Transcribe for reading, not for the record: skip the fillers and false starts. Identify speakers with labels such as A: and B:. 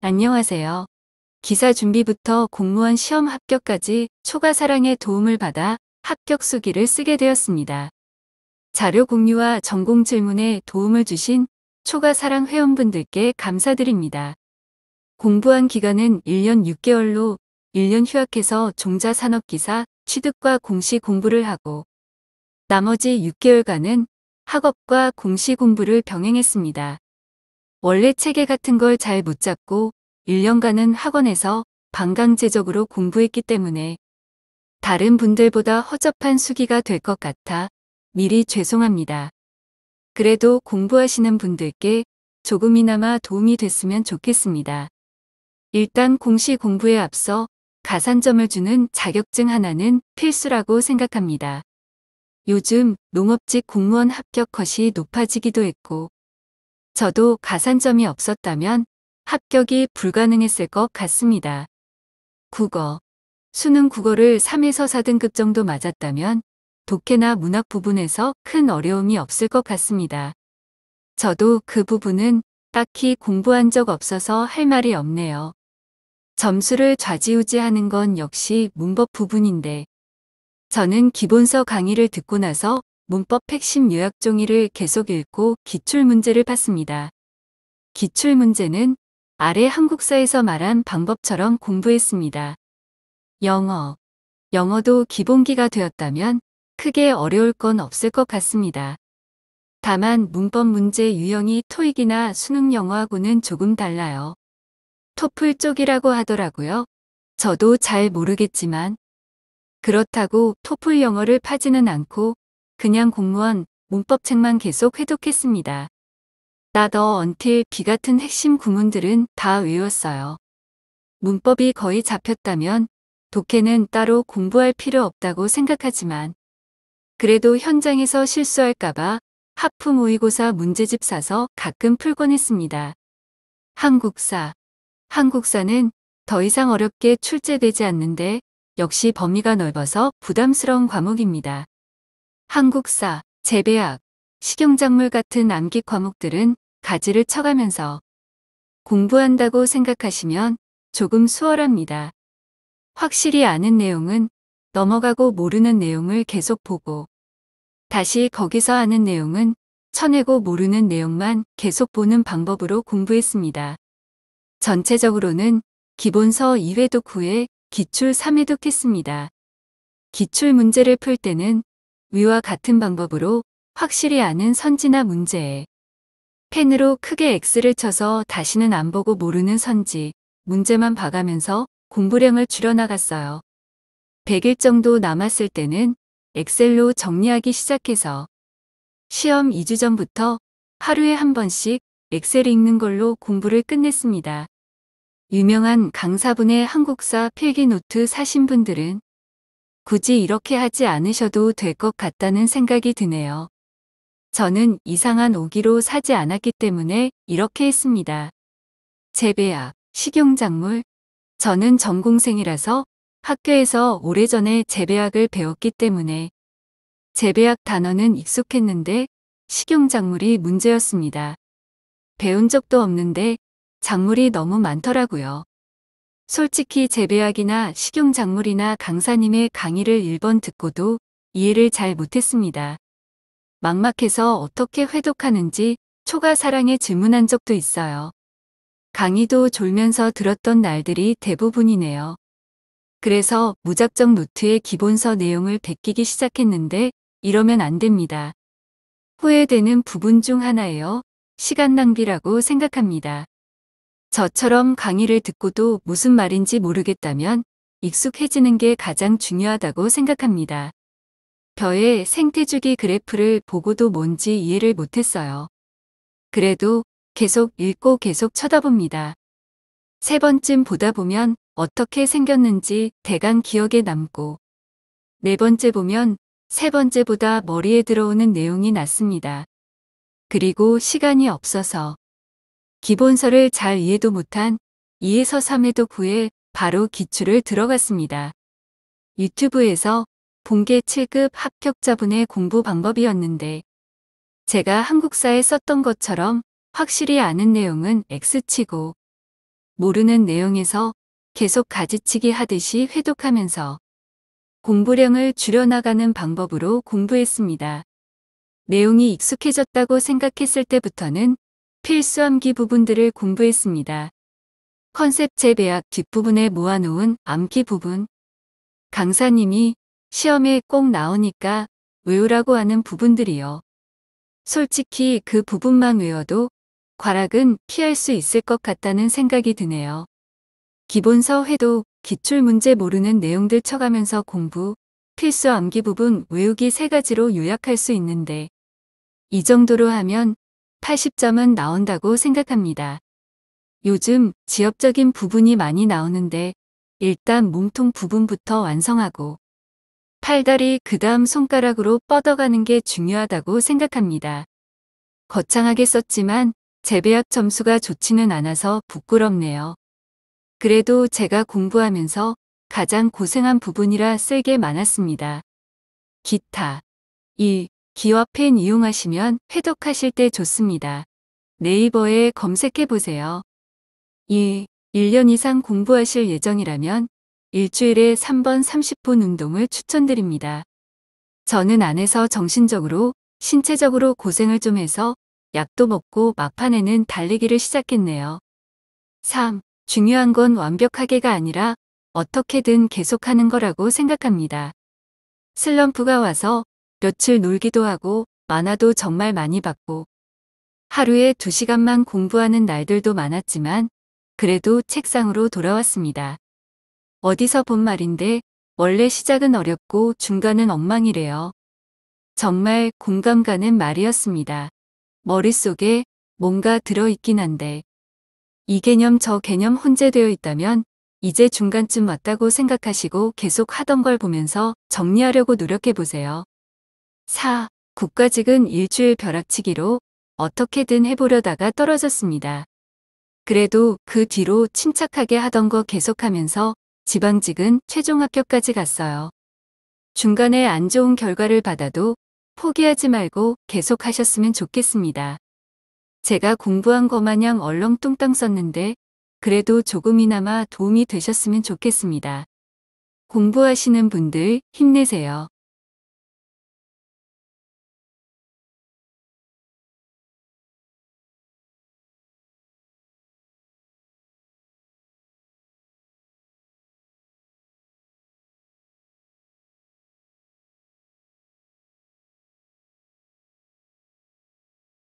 A: 안녕하세요. 기사 준비부터 공무원 시험 합격까지 초가사랑의 도움을 받아 합격 수기를 쓰게 되었습니다. 자료 공유와 전공 질문에 도움을 주신 초가사랑 회원분들께 감사드립니다. 공부한 기간은 1년 6개월로 1년 휴학해서 종자산업기사 취득과 공시 공부를 하고 나머지 6개월간은 학업과 공시 공부를 병행했습니다. 원래 체계 같은 걸 잘 못 잡고 1년간은 학원에서 반강제적으로 공부했기 때문에 다른 분들보다 허접한 수기가 될 것 같아 미리 죄송합니다. 그래도 공부하시는 분들께 조금이나마 도움이 됐으면 좋겠습니다. 일단 공시 공부에 앞서 가산점을 주는 자격증 하나는 필수라고 생각합니다. 요즘 농업직 공무원 합격 컷이 높아지기도 했고 저도 가산점이 없었다면 합격이 불가능했을 것 같습니다. 국어. 수능 국어를 3에서 4등급 정도 맞았다면 독해나 문학 부분에서 큰 어려움이 없을 것 같습니다. 저도 그 부분은 딱히 공부한 적 없어서 할 말이 없네요. 점수를 좌지우지하는 건 역시 문법 부분인데 저는 기본서 강의를 듣고 나서 문법 핵심 요약 종이를 계속 읽고 기출문제를 봤습니다. 기출문제는 아래 한국사에서 말한 방법처럼 공부했습니다. 영어. 영어도 기본기가 되었다면 크게 어려울 건 없을 것 같습니다. 다만 문법 문제 유형이 토익이나 수능 영어하고는 조금 달라요. 토플 쪽이라고 하더라고요. 저도 잘 모르겠지만 그렇다고 토플 영어를 파지는 않고 그냥 공무원 문법책만 계속 회독했습니다. not, until, be 같은 핵심 구문들은 다 외웠어요. 문법이 거의 잡혔다면 독해는 따로 공부할 필요 없다고 생각하지만 그래도 현장에서 실수할까봐 하프 모의고사 문제집 사서 가끔 풀곤 했습니다. 한국사. 한국사는 더 이상 어렵게 출제되지 않는데 역시 범위가 넓어서 부담스러운 과목입니다. 한국사, 재배학, 식용작물 같은 암기 과목들은 가지를 쳐가면서 공부한다고 생각하시면 조금 수월합니다. 확실히 아는 내용은 넘어가고 모르는 내용을 계속 보고 다시 거기서 아는 내용은 쳐내고 모르는 내용만 계속 보는 방법으로 공부했습니다. 전체적으로는 기본서 2회독 후에 기출 3회독 했습니다. 기출 문제를 풀 때는 위와 같은 방법으로 확실히 아는 선지나 문제에 펜으로 크게 X를 쳐서 다시는 안 보고 모르는 선지, 문제만 봐가면서 공부량을 줄여나갔어요. 100일 정도 남았을 때는 엑셀로 정리하기 시작해서 시험 2주 전부터 하루에 한 번씩 엑셀 읽는 걸로 공부를 끝냈습니다. 유명한 강사분의 한국사 필기노트 사신 분들은 굳이 이렇게 하지 않으셔도 될 것 같다는 생각이 드네요. 저는 이상한 오기로 사지 않았기 때문에 이렇게 했습니다. 재배학, 식용작물. 저는 전공생이라서 학교에서 오래전에 재배학을 배웠기 때문에 재배학 단어는 익숙했는데 식용작물이 문제였습니다. 배운 적도 없는데 작물이 너무 많더라고요. 솔직히 재배학이나 식용작물이나 강사님의 강의를 1번 듣고도 이해를 잘 못했습니다. 막막해서 어떻게 회독하는지 초가사랑에 질문한 적도 있어요. 강의도 졸면서 들었던 날들이 대부분이네요. 그래서 무작정 노트에 기본서 내용을 베끼기 시작했는데 이러면 안 됩니다. 후회되는 부분 중 하나예요. 시간 낭비라고 생각합니다. 저처럼 강의를 듣고도 무슨 말인지 모르겠다면 익숙해지는 게 가장 중요하다고 생각합니다. 벼의 생태주기 그래프를 보고도 뭔지 이해를 못했어요. 그래도 계속 읽고 계속 쳐다봅니다. 3번쯤 보다 보면 어떻게 생겼는지 대강 기억에 남고 4번째 보면 3번째보다 머리에 들어오는 내용이 낫습니다. 그리고 시간이 없어서 기본서를 잘 이해도 못한 2에서 3회독 후에 바로 기출을 들어갔습니다. 유튜브에서 본 게 7급 합격자분의 공부 방법이었는데 제가 한국사에 썼던 것처럼 확실히 아는 내용은 X치고 모르는 내용에서 계속 가지치기 하듯이 회독하면서 공부량을 줄여나가는 방법으로 공부했습니다. 내용이 익숙해졌다고 생각했을 때부터는 필수 암기 부분들을 공부했습니다. 컨셉 재배약 뒷부분에 모아놓은 암기 부분. 강사님이 시험에 꼭 나오니까 외우라고 하는 부분들이요. 솔직히 그 부분만 외워도 과락은 피할 수 있을 것 같다는 생각이 드네요. 기본서 회독, 기출문제 모르는 내용들 쳐가면서 공부, 필수 암기 부분 외우기 3가지로 요약할 수 있는데 이 정도로 하면 80점은 나온다고 생각합니다. 요즘 지엽적인 부분이 많이 나오는데 일단 몸통 부분부터 완성하고 팔다리 그다음 손가락으로 뻗어가는 게 중요하다고 생각합니다. 거창하게 썼지만 재배학 점수가 좋지는 않아서 부끄럽네요. 그래도 제가 공부하면서 가장 고생한 부분이라 쓸 게 많았습니다. 기타 1. 기와 펜 이용하시면 회독하실 때 좋습니다. 네이버에 검색해보세요. 2. 1년 이상 공부하실 예정이라면 일주일에 3번 30분 운동을 추천드립니다. 저는 안에서 정신적으로, 신체적으로 고생을 좀 해서 약도 먹고 막판에는 달리기를 시작했네요. 3. 중요한 건 완벽하게가 아니라 어떻게든 계속하는 거라고 생각합니다. 슬럼프가 와서 며칠 놀기도 하고 만화도 정말 많이 봤고 하루에 2시간만 공부하는 날들도 많았지만 그래도 책상으로 돌아왔습니다. 어디서 본 말인데 원래 시작은 어렵고 중간은 엉망이래요. 정말 공감 가는 말이었습니다. 머릿속에 뭔가 들어있긴 한데 이 개념 저 개념 혼재되어 있다면 이제 중간쯤 왔다고 생각하시고 계속 하던 걸 보면서 정리하려고 노력해보세요. 4. 국가직은 일주일 벼락치기로 어떻게든 해보려다가 떨어졌습니다. 그래도 그 뒤로 침착하게 하던 거 계속하면서 지방직은 최종 합격까지 갔어요. 중간에 안 좋은 결과를 받아도 포기하지 말고 계속 하셨으면 좋겠습니다. 제가 공부한 거 마냥 얼렁뚱땅 썼는데 그래도 조금이나마 도움이 되셨으면 좋겠습니다. 공부하시는 분들 힘내세요.